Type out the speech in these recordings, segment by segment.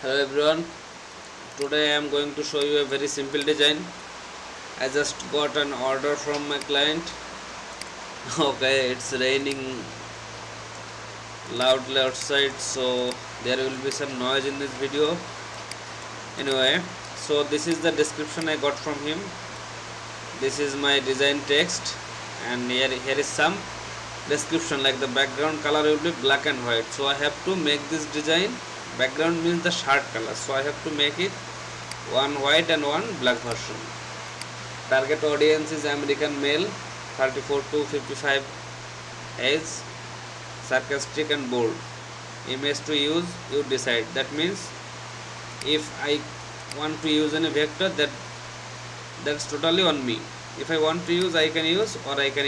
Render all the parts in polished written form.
Hello everyone, today I am going to show you a very simple design. I just got an order from my client. Okay, it's raining loudly outside, so there will be some noise in this video. Anyway, so this is the description I got from him. This is my design text, and here is some description, like the background color will be black and white. So I have to make this design. Background means the shirt color, so I have to make it one white and one black version. Target audience is American male, 34 to 55 age, sarcastic and bold. Image to use, you decide. That means if I want to use any vector, that's totally on me. If I want to use, I can use, or I can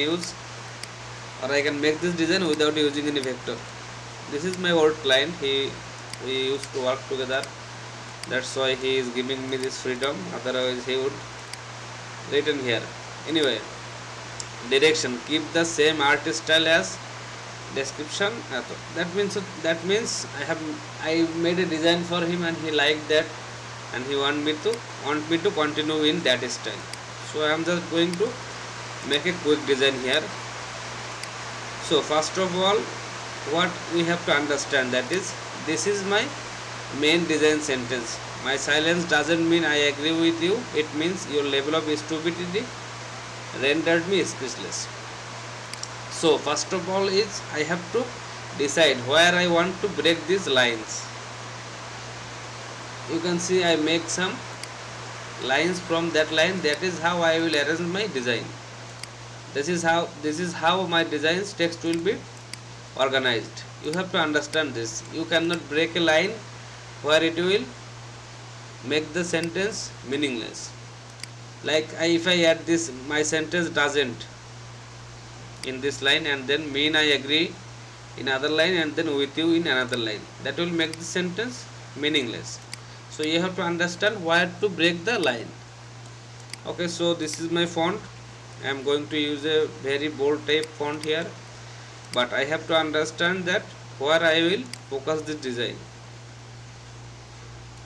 make this design without using any vector. This is my old client. We used to work together. That's why he is giving me this freedom. Otherwise, he would written here. Anyway, direction, keep the same artist style as description. That means I made a design for him and he liked that, and he want me to continue in that style. So I am just going to make a quick design here. So first of all, what we have to understand, that is, this is my main design sentence. My silence doesn't mean I agree with you. It means your level of stupidity rendered me speechless. So first of all is I have to decide where I want to break these lines. You can see I make some lines from that line. That is how I will arrange my design. This is how my designs text will be organized. You have to understand this. You cannot break a line where it will make the sentence meaningless. Like if I add this, my sentence doesn't in this line, and then mean I agree in other line, and then with you in another line, that will make the sentence meaningless. So you have to understand where to break the line. Okay, so this is my font. I am going to use a very bold type font here, but I have to understand that where I will focus this design.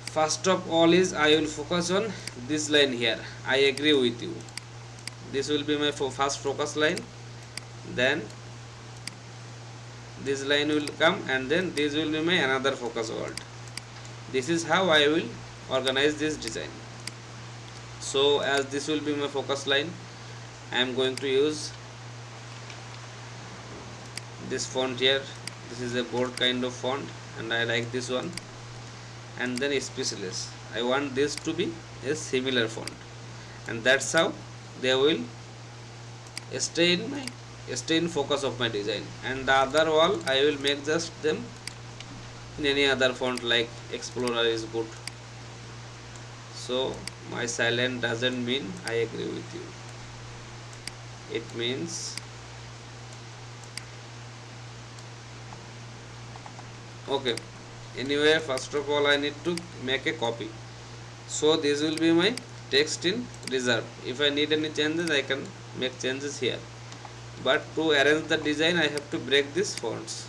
First of all is I will focus on this line here. I agree with you. This will be my first focus line. Then this line will come, and then this will be my another focus word. This is how I will organize this design. So as this will be my focus line, I am going to use this font here. This is a bold kind of font, and I like this one. And then speechless, I want this to be a similar font, and that's how they will stay in focus of my design. And the other wall I will make just them in any other font, like Explorer is good. So my silent doesn't mean I agree with you. It means, okay, anyway, first of all I need to make a copy. So this will be my text in reserve. If I need any changes, I can make changes here, but to arrange the design I have to break these fonts,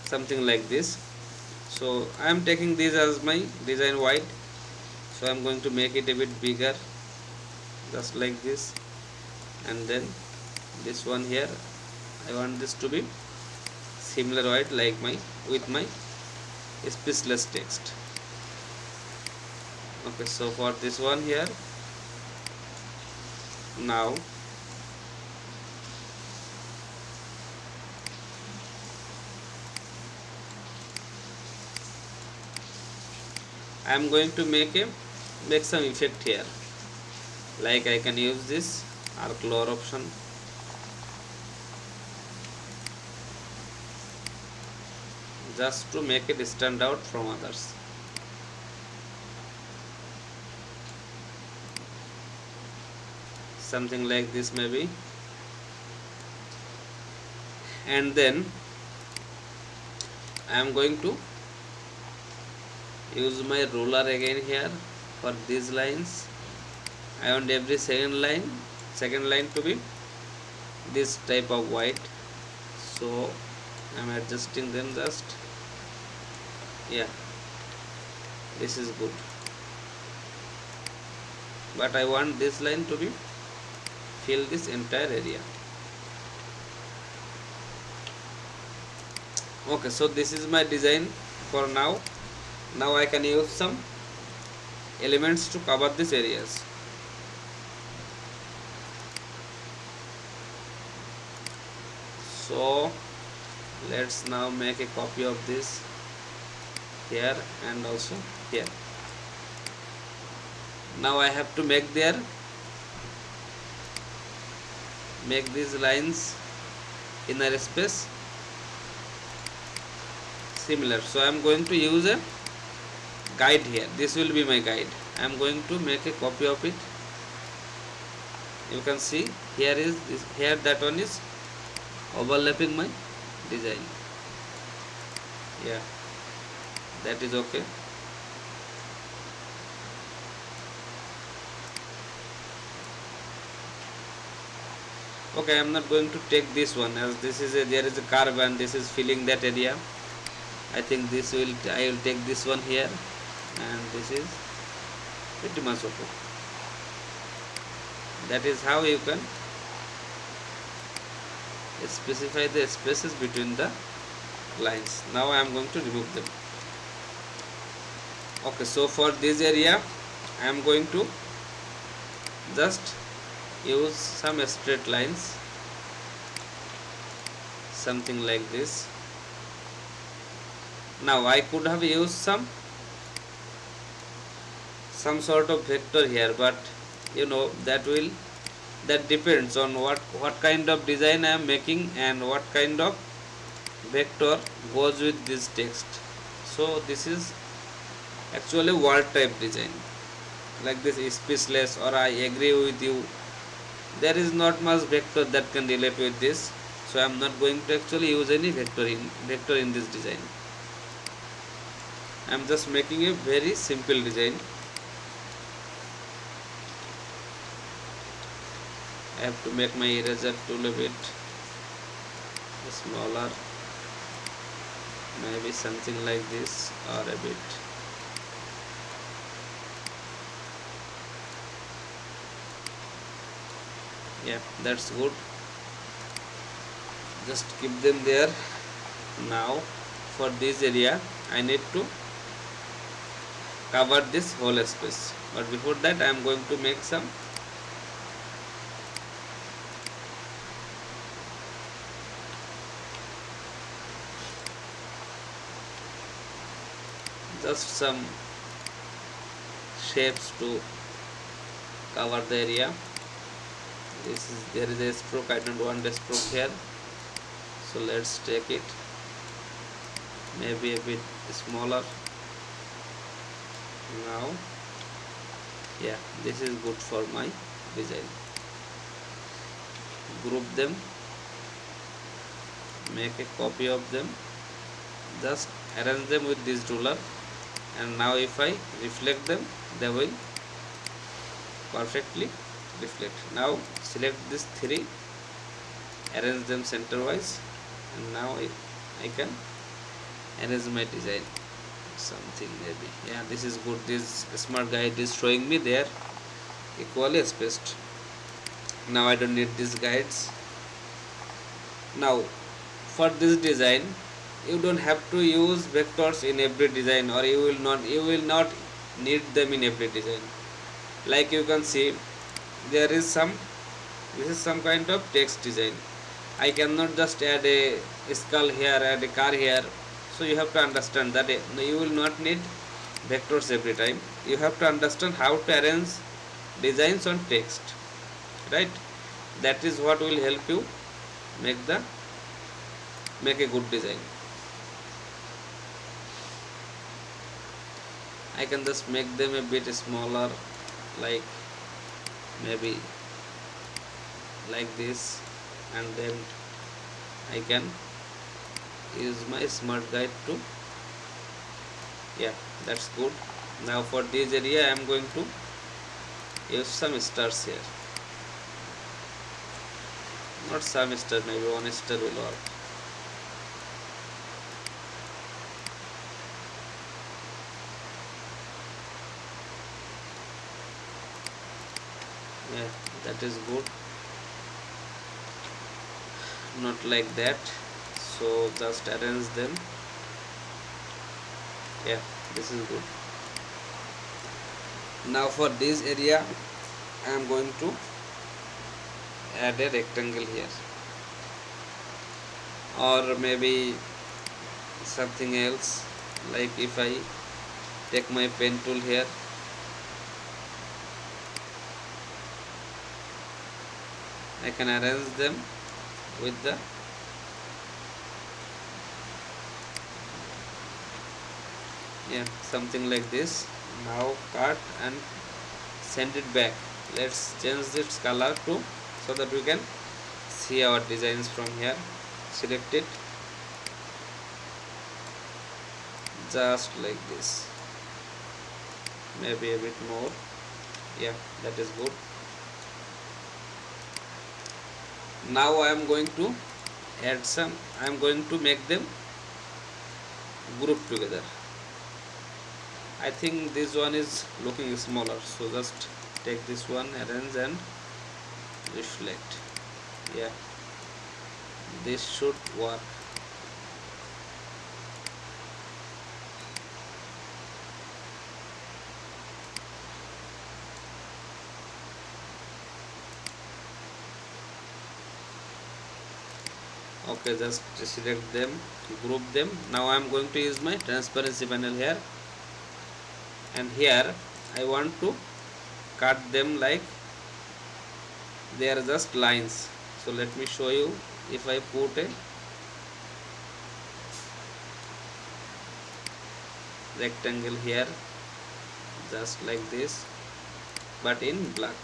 something like this. So I am taking this as my design white, so I am going to make it a bit bigger, just like this. And then this one here, I want this to be similar white, like with my speechless text. Okay, so for this one here, now I am going to make some effect here. Like I can use this arc lower option, just to make it stand out from others. Something like this maybe. And then I am going to use my ruler again here for these lines. I want every second line to be this type of white. So I am adjusting them just, yeah, This is good, but I want this line to be fill this entire area. Okay, so this is my design for now. Now I can use some elements to cover these areas. So let's now make a copy of this here and also here. Now I have to make these lines inner space similar. So I am going to use a guide here. This will be my guide. I am going to make a copy of it. You can see here is this, here that one is overlapping my design. Yeah, that is okay. Okay, I am not going to take this one, as this is there is a curve and this is filling that area. I think I will take this one here, and this is pretty much okay. That is how you can specify the spaces between the lines. Now I am going to remove them. Okay, so for this area I am going to just use some straight lines, something like this. Now I could have used some sort of vector here, but you know that depends on what kind of design I am making and what kind of vector goes with this text. So this is actually word type design, like this is speechless or I agree with you. There is not much vector that can relate with this, so I am not going to actually use any vector in this design. I am just making a very simple design. I have to make my eraser tool a bit smaller, maybe something like this, or a bit. Yeah, that's good. Just keep them there. Now for this area I need to cover this whole space, but before that I am going to make some shapes to cover the area. There is a stroke. I don't want a stroke here, so let's take it maybe a bit smaller. Now yeah, this is good for my design. Group them, make a copy of them, just arrange them with this ruler, and now if I reflect them, they will perfectly reflect. Now select these three, arrange them centerwise, and now I can arrange my design something maybe. Yeah, this is good. This smart guide is showing me they are equally spaced. Now I don't need these guides. Now for this design you don't have to use vectors in every design, or you will not need them in every design. Like you can see, this is some kind of text design. I cannot just add a skull here, add a car here. So you have to understand that you will not need vectors every time. You have to understand how to arrange designs on text, right? That is what will help you make a good design. I can just make them a bit smaller, like maybe like this, and then I can use my smart guide to, yeah, that's good. Now for this area I am going to use some stars here. Not some star, maybe one star will work. Yeah, that is good, not like that. So just arrange them. Yeah, this is good. Now for this area I am going to add a rectangle here, or maybe something else. Like if I take my pen tool here, I can arrange them with the, yeah, something like this. Now cut and send it back. Let's change its color to, so that we can see our designs from here. Select it, just like this, maybe a bit more. Yeah, that is good. Now I am going to add some, I am going to make them group together. I think this one is looking smaller, so just take this one, arrange and reflect. Yeah, this should work. Okay, just select them, group them. Now I am going to use my transparency panel here, and here I want to cut them like they are just lines. So let me show you. If I put a rectangle here, just like this, but in black,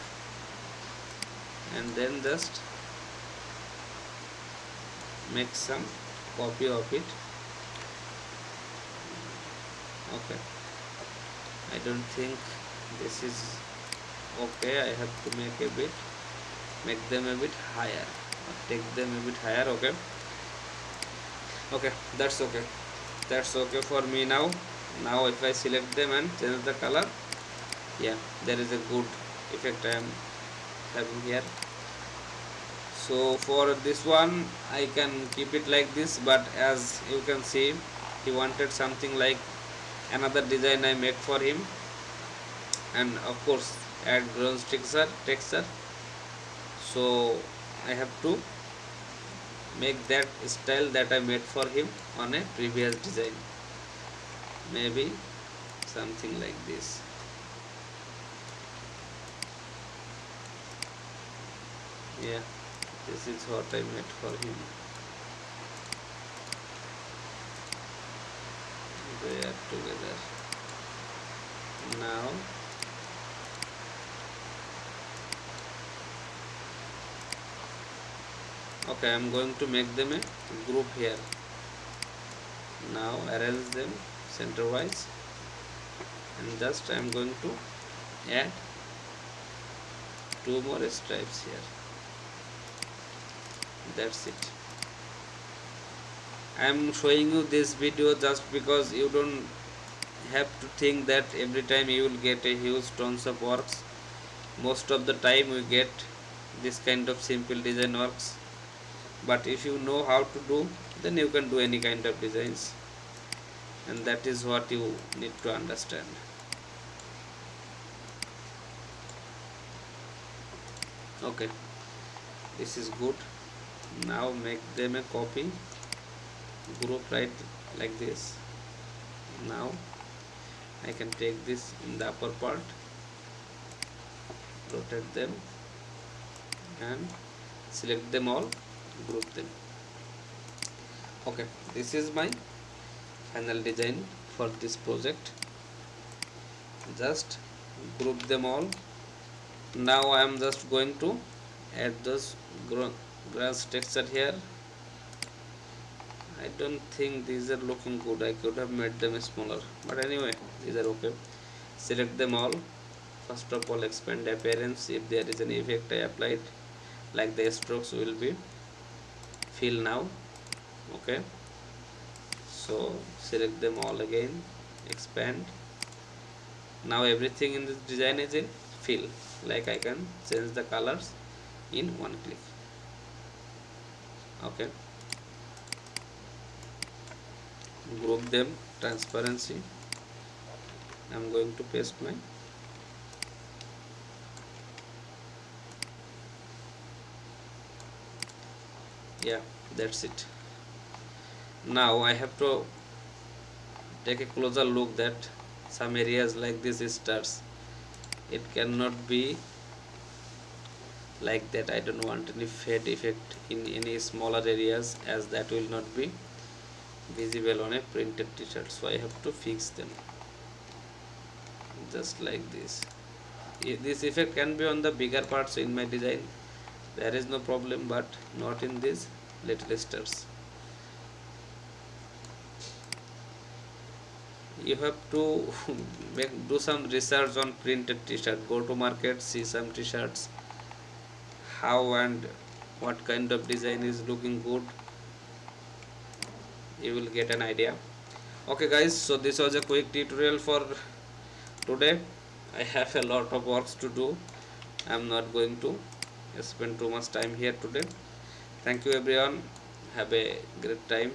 and then just make some copy of it. Okay, I don't think this is okay. I have to make them a bit higher, or take them a bit higher. Okay, okay, that's okay, that's okay for me now. Now if I select them and change the color, yeah, there is a good effect I am having here. So for this one I can keep it like this, but as you can see, he wanted something like another design I make for him, and of course add bronze texture. So I have to make that style that I made for him on a previous design, maybe something like this. Yeah, this is what I made for him. They are together now. Okay, I am going to make them a group here. Now arrange them center wise, and just I am going to add two more stripes here. That's it. I am showing you this video just because you don't have to think that every time you will get a huge tons of works. Most of the time we get this kind of simple design works, but if you know how to do, then you can do any kind of designs, and that is what you need to understand. Okay, this is good. Now make them a copy, group right like this. Now I can take this in the upper part, rotate them and select them all, group them. Okay, this is my final design for this project. Just group them all. Now I am just going to add this grass texture here. I don't think these are looking good. I could have made them smaller, but anyway, these are okay. Select them all. First of all, expand appearance. If there is an effect I applied, like the strokes will be fill now. Okay, so select them all again, expand. Now everything in this design is in fill. like I can change the colors in one click. Okay, group them, transparency. I'm going to paste my, yeah, that's it. Now I have to take a closer look that some areas like this stars, it cannot be like that. I don't want any fade effect in any smaller areas, as that will not be visible on a printed t-shirt, so I have to fix them just like this. This effect can be on the bigger parts in my design, there is no problem, but not in these little stars. You have to do some research on printed t-shirt, go to market, see some t-shirts, how and what kind of design is looking good, you will get an idea. Okay guys, so this was a quick tutorial for today. I have a lot of works to do. I'm not going to spend too much time here today. Thank you everyone, have a great time.